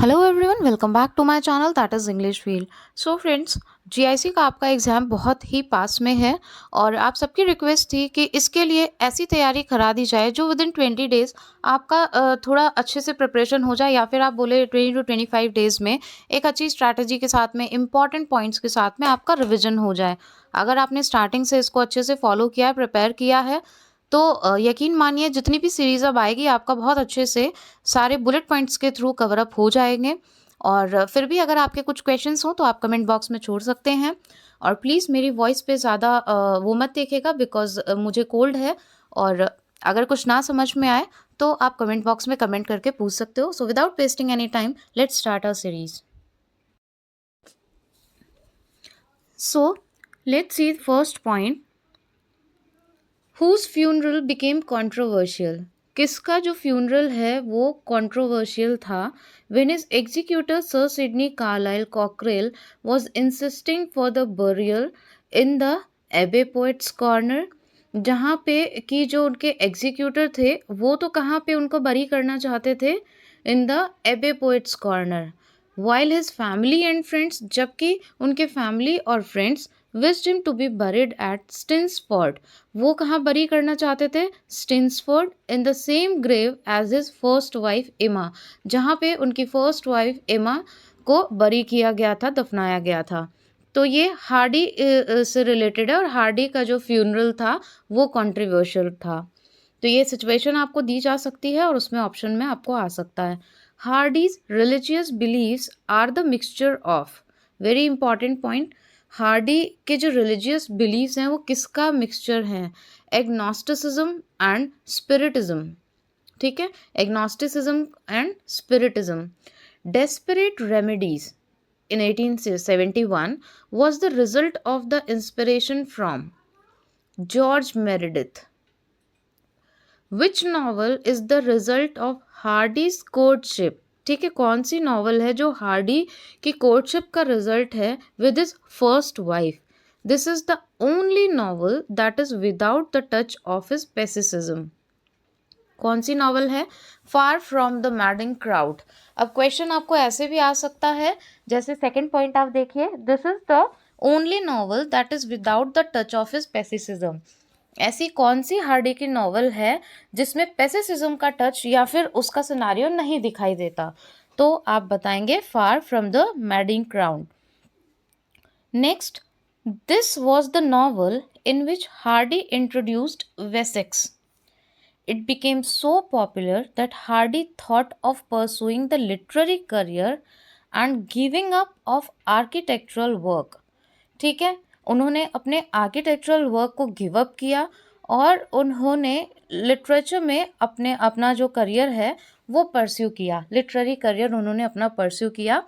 Hello everyone, welcome back to my channel that is English feel. So friends, GIC का आपका exam बहुत ही पास में है और आप सबकी रिक्वेस्ट थी कि इसके लिए ऐसी तैयारी करा दी जाए जो विद इन 20 डेज़ आपका थोड़ा अच्छे से प्रिपरेशन हो जाए, या फिर आप बोले 20 टू 25 डेज़ में एक अच्छी स्ट्रैटेजी के साथ में इंपॉर्टेंट पॉइंट्स के साथ में आपका रिविजन हो जाए। अगर आपने स्टार्टिंग से इसको अच्छे से फॉलो किया है, प्रिपेयर किया है, तो यकीन मानिए जितनी भी सीरीज़ अब आएगी आपका बहुत अच्छे से सारे बुलेट पॉइंट्स के थ्रू कवर अप हो जाएंगे। और फिर भी अगर आपके कुछ क्वेश्चंस हो तो आप कमेंट बॉक्स में छोड़ सकते हैं। और प्लीज़ मेरी वॉइस पे ज़्यादा वो मत देखिएगा, बिकॉज़ मुझे कोल्ड है। और अगर कुछ ना समझ में आए तो आप कमेंट बॉक्स में कमेंट करके पूछ सकते हो। So without wasting any time, let's start our series. So let's see first point. Whose funeral became controversial? किसका जो फ्यूनरल है वो कंट्रोवर्शियल था? When his executor Sir Sidney Carlyle Cockrell was insisting for the burial in the Abbey Poets Corner, जहाँ पे कि जो उनके एग्जीक्यूटर थे वो तो कहाँ पे उनको बरी करना चाहते थे? In the abbey poets corner. While his family and friends, जबकि उनके फैमिली और friends wished him to be buried at Stinsford. वो कहाँ बरी करना चाहते थे? Stinsford, in the same grave as his first wife Emma, जहाँ पे उनकी फर्स्ट वाइफ एमा को बरी किया गया था, दफनाया गया था। तो ये हार्डी से रिलेटेड है और हार्डी का जो फ्यूनरल था वो कंट्रोवर्शियल था। तो ये सिचुएशन आपको दी जा सकती है और उसमें ऑप्शन में आपको आ सकता है। Hardy's religious beliefs are the mixture of, very important point, Hardy के जो रिलीजियस बिलीव्स हैं वो किसका मिक्सचर हैं? Agnosticism and spiritism. ठीक है, agnosticism and spiritism. Desperate remedies in 1871 was the result of the inspiration from George Meredith. Which novel is the result of Hardy's courtship? ठीक है, कौन सी नॉवल है जो हार्डी की कोर्टशिप का रिजल्ट है with his first wife? This is the only novel that is without the touch of his pessimism. कौन सी नॉवल है? Far from the madding crowd. अब क्वेश्चन आपको ऐसे भी आ सकता है, जैसे सेकंड पॉइंट आप देखिए, this is the only novel that is without the touch of his pessimism. ऐसी कौन सी हार्डी की नॉवल है जिसमें पेसिसिज्म का टच या फिर उसका सिनारियो नहीं दिखाई देता? तो आप बताएंगे फार from the madding crowd. Next, this was the novel in which Hardy introduced Wessex. It became so popular that Hardy thought of pursuing the literary career and giving up of architectural work. ठीक है, उन्होंने अपने architectural work को give up किया और उन्होंने literature में अपना जो करियर है वो परस्यू किया। लिटरेरी करियर उन्होंने अपना परस्यू किया।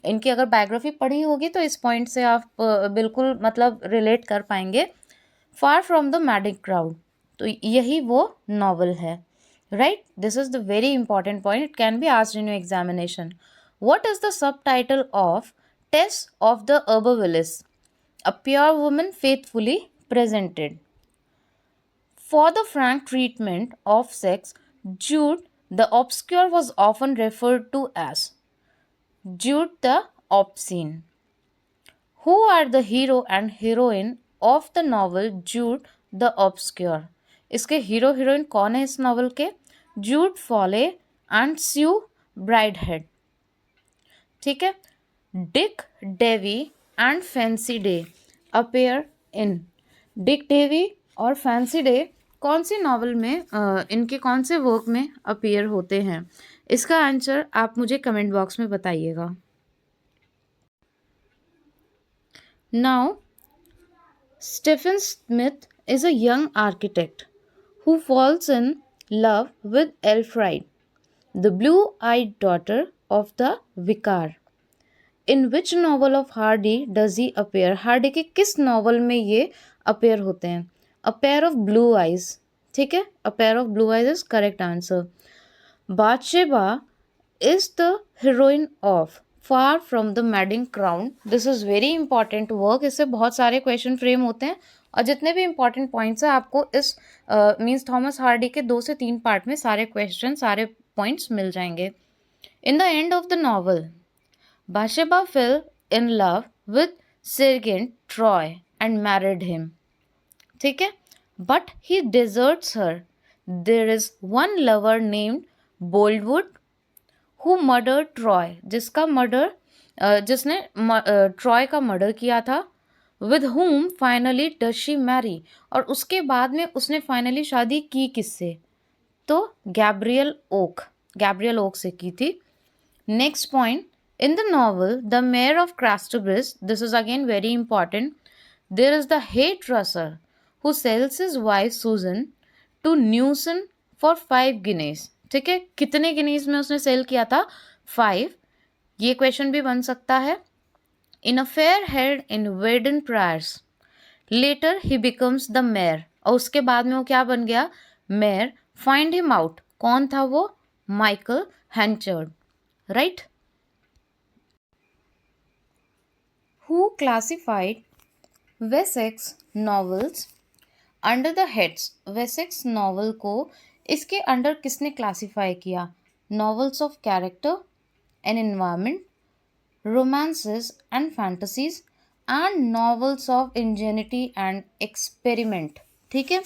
इनकी अगर बायोग्राफी पढ़ी होगी तो इस पॉइंट से आप बिल्कुल मतलब रिलेट कर पाएंगे। Far from the madding crowd, तो यही वो नॉवल है, right? This is the very important point, it can be asked in your examination. What is the sub title of Tess of the d'Urbervilles? A pure woman faithfully presented. For the frank treatment of sex, Jude the Obscure was often referred to as Jude the Obscene. Who are the hero and heroine of the novel Jude the Obscure? इसके hero heroine कौन है इस novel के? Jude Fawley and Sue Bridehead. ठीक है, Dick Dewy and Fancy Day appear in. Dick Dewy और Fancy Day कौन सी नॉवल में इनके कौन से वर्क में अपेयर होते हैं? इसका आंसर आप मुझे कमेंट बॉक्स में बताइएगा। Now, Stephen Smith is a young architect who falls in love with Elfride, the blue-eyed daughter of the vicar. In which novel of Hardy does he appear? Hardy के किस novel में ये appear होते हैं? A pair of blue eyes. ठीक है, A pair of blue eyes is correct answer. Bathsheba is the heroine of far from the madding crown. This is very important work. इससे बहुत सारे क्वेश्चन फ्रेम होते हैं और जितने भी इंपॉर्टेंट पॉइंट्स हैं आपको इस मीन्स थॉमस हार्डी के 2 से 3 पार्ट में सारे क्वेश्चन सारे पॉइंट्स मिल जाएंगे. In the end of the novel, Bathsheba fell in love with Sergeant Troy and married him. ठीक है, but he deserts her. There is one lover named Boldwood who murdered Troy, जिसने Troy का murder किया था. With whom finally does she marry? और उसके बाद में उसने फाइनली शादी की किससे? तो गैब्रियल ओक से की थी. Next point, in the novel the mayor of Casterbridge, this is again very important, there is the hair dresser who sells his wife Susan to Newson for 5 guineas. ठीक है, कितने गिनीज में उसने cell किया था? 5. ये क्वेश्चन भी बन सकता है. In a fair held in Weydon Priors, later he becomes the mayor, और उसके बाद में वो क्या बन गया? मेयर. फाइंड हिम आउट, कौन था वो? Michael Henchard, right. Who classified Wessex novels under the heads? Wessex novel को इसके अंडर किसने क्लासिफाई किया? Novels of character and environment, romances and fantasies and novels of ingenuity and experiment. ठीक है,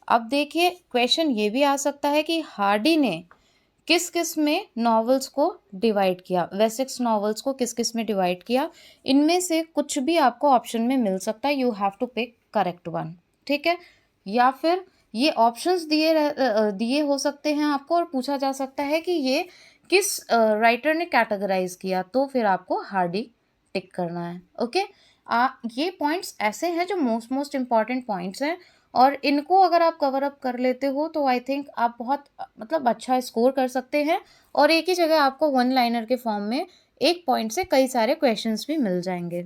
अब देखिए क्वेश्चन ये भी आ सकता है कि हार्डी ने किस किस में नॉवेल्स को डिवाइड किया, वेसेक्स नॉवेल्स को किस किस में डिवाइड किया. इनमें से कुछ भी आपको ऑप्शन में मिल सकता है, you have to pick correct one. ठीक है, या फिर ये ऑप्शंस दिए हो सकते हैं आपको और पूछा जा सकता है कि ये किस राइटर ने कैटेगराइज किया, तो फिर आपको हार्डी टिक करना है. ओके, ये पॉइंट्स ऐसे हैं जो मोस्ट इंपॉर्टेंट पॉइंट्स हैं, और इनको अगर आप कवर अप कर लेते हो तो आई थिंक आप बहुत मतलब अच्छा स्कोर कर सकते हैं, और एक ही जगह आपको 1 लाइनर के फॉर्म में एक पॉइंट से कई सारे क्वेश्चंस भी मिल जाएंगे.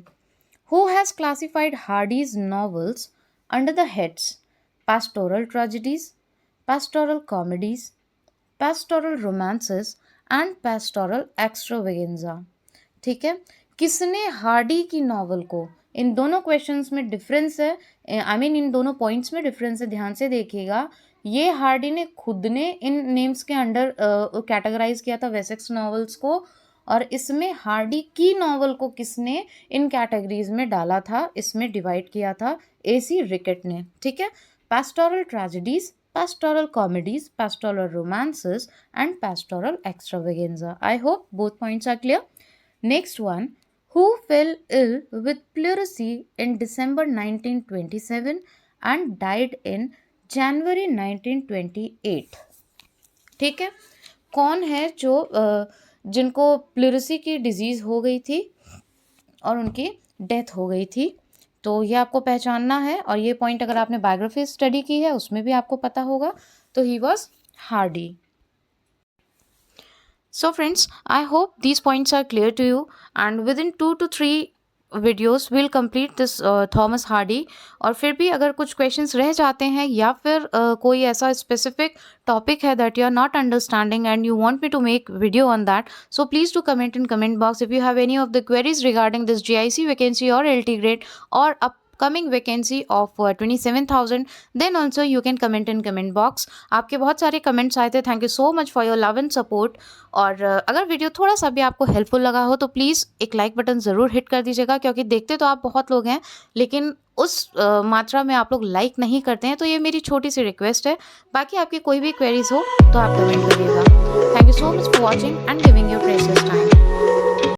Who has classified Hardy's novels under the heads pastoral tragedies, pastoral comedies, pastoral romances and pastoral extravaganza. ठीक है, किसने हार्डी की नॉवल को, इन दोनों क्वेश्चंस में डिफरेंस है, इन दोनों पॉइंट्स में डिफरेंस है, ध्यान से देखिएगा. ये हार्डी ने खुद ने इन नेम्स के अंडर कैटेगराइज किया था वेसेक्स नॉवेल्स को, और इसमें हार्डी की नॉवल को किसने इन कैटेगरीज में डाला था, इसमें डिवाइड किया था AC रिकेट ने. ठीक है, pastoral tragedies, pastoral comedies, pastoral romances and pastoral extravaganza. I hope both points are clear. Next one, who fell ill with pleurisy in December 1927 and died in January 1928. ठीक है, कौन है जो जिनको प्लूरिसी की डिजीज़ हो गई थी और उनकी डेथ हो गई थी, तो ये आपको पहचानना है. और ये पॉइंट अगर आपने बायोग्राफी स्टडी की है उसमें भी आपको पता होगा. तो he was Hardy. So friends, I hope these points are clear to you, and within 2 to 3 videos will complete this Thomas Hardy. और फिर भी अगर कुछ क्वेश्चंस रह जाते हैं या फिर कोई ऐसा स्पेसिफिक टॉपिक है that you are not understanding and you want me to make video on that, so please do comment in comment box. If you have any of the queries regarding this GIC vacancy और LT grade और upcoming vacancy of 27,000, then also you can comment in comment box. आपके बहुत सारे comments आए थे, thank you so much for your love and support. और अगर video थोड़ा सा भी आपको हेल्पफुल लगा हो तो प्लीज़ एक लाइक बटन ज़रूर हिट कर दीजिएगा, क्योंकि देखते तो आप बहुत लोग हैं लेकिन उस मात्रा में आप लोग लाइक नहीं करते हैं. तो ये मेरी छोटी सी रिक्वेस्ट है. बाकी आपकी कोई भी क्वेरीज हो तो आप कमेंट करिएगा. Thank you so much for watching and giving your